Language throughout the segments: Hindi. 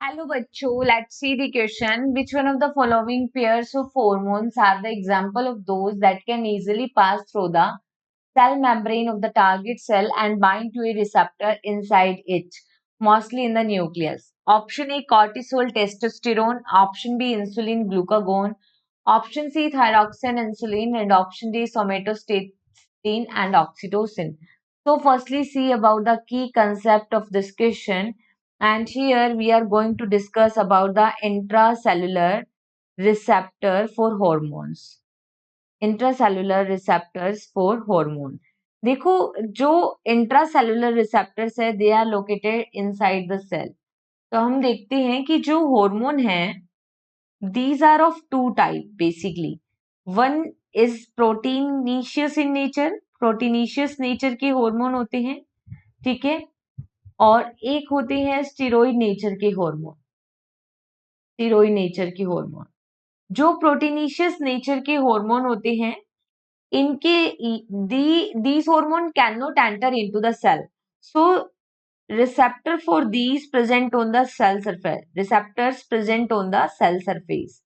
Hello, bachcho. Let's see the question. Which one of the following pairs of hormones are the example of those that can easily pass through the cell membrane of the target cell and bind to a receptor inside it, mostly in the nucleus? Option A, cortisol, testosterone. Option B, insulin, glucagon. Option C, thyroxine, insulin. And option D, somatostatin and oxytocin. So, firstly, see about the key concept of this question. And here we are going to discuss about the intracellular receptor for hormones. Intracellular receptors for hormone. देखो, जो इंट्रासेलुलर रिसेप्टर्स है they are located inside the cell. तो हम देखते हैं कि जो हार्मोन है these are of two type basically. One is proteinaceous in nature, proteinaceous nature के हार्मोन होते हैं, ठीक है, और एक होते हैं स्टेरॉइड नेचर के हार्मोन। स्टेरॉइड नेचर के हार्मोन, जो प्रोटीनिशियस नेचर के हार्मोन होते हैं, इनके these hormone cannot enter into the cell, so receptor for these present on the cell surface, receptors present on the cell surface,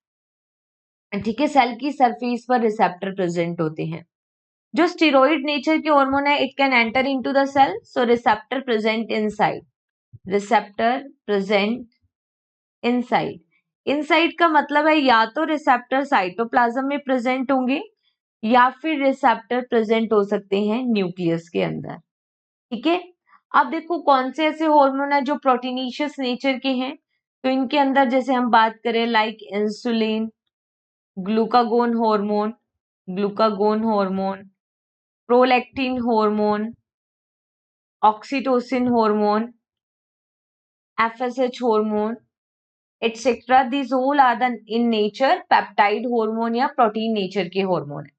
ठीक है, सेल की सरफेस पर रिसेप्टर प्रेजेंट होते हैं। जो स्टेरॉइड नेचर के हार्मोन है it can enter into the cell, so receptor present inside, receptor present inside. Inside का मतलब है या तो रिसेप्टर साइटोप्लाज्म में प्रेजेंट होंगे या फिर रिसेप्टर प्रेजेंट हो सकते हैं न्यूक्लियस के अंदर, ठीक है। अब देखो कौन से ऐसे हार्मोन है जो प्रोटीनिशियस नेचर के हैं, तो इनके अंदर जैसे हम बात करें like insulin, glucagon hormone, glucagon hormone, prolactin hormone, oxytocin hormone, FSH hormone etcetera, this all are the in nature peptide hormone या प्रोटीन नेचर के हार्मोन है।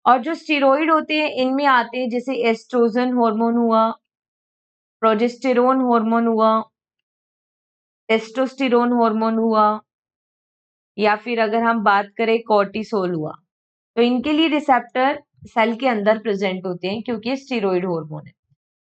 और जो स्टेरॉइड होते हैं इनमें आते हैं जैसे एस्ट्रोजन हार्मोन हुआ, प्रोजेस्टेरोन हार्मोन हुआ, टेस्टोस्टेरोन हार्मोन हुआ, या फिर अगर हम बात करें कॉर्टिसोल हुआ। तो इनके लिए रिसेप्टर सेल के अंदर प्रेजेंट होते हैं क्योंकि ये स्टेरॉइड हार्मोन है।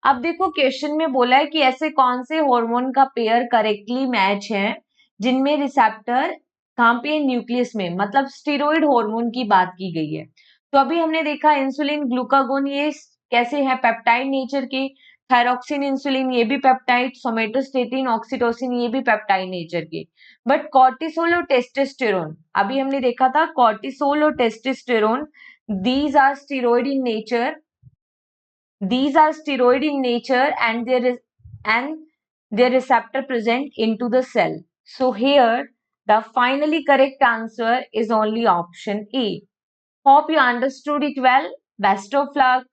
अब देखो क्वेश्चन में बोला है कि ऐसे कौन से हार्मोन का पेयर करेक्टली मैच है जिनमें रिसेप्टर कहाँ पे न्यूक्लियस में, मतलब स्टेरॉइड हार्मोन की बात की गई है। तो अभी हमने देखा इंसुलिन, ग्लूकागोन ये कैसे है, पेप्टाइड नेचर के। थायरॉक्सिन, इंसुलिन ये भी पेप्टाइड, सोमेटोस्टेटिन, ऑक्सीटोसिन ये भी पेप्टाइड नेचर के। बट कॉर्टिसोल और टेस्टोस्टेरोन, अभी हमने देखा था कॉर्टिसोल और testosterone, these are steroid in nature, these are steroid in nature and their receptor present into the cell. So here the finally correct answer is only option A. Hope you understood it well. Best of luck.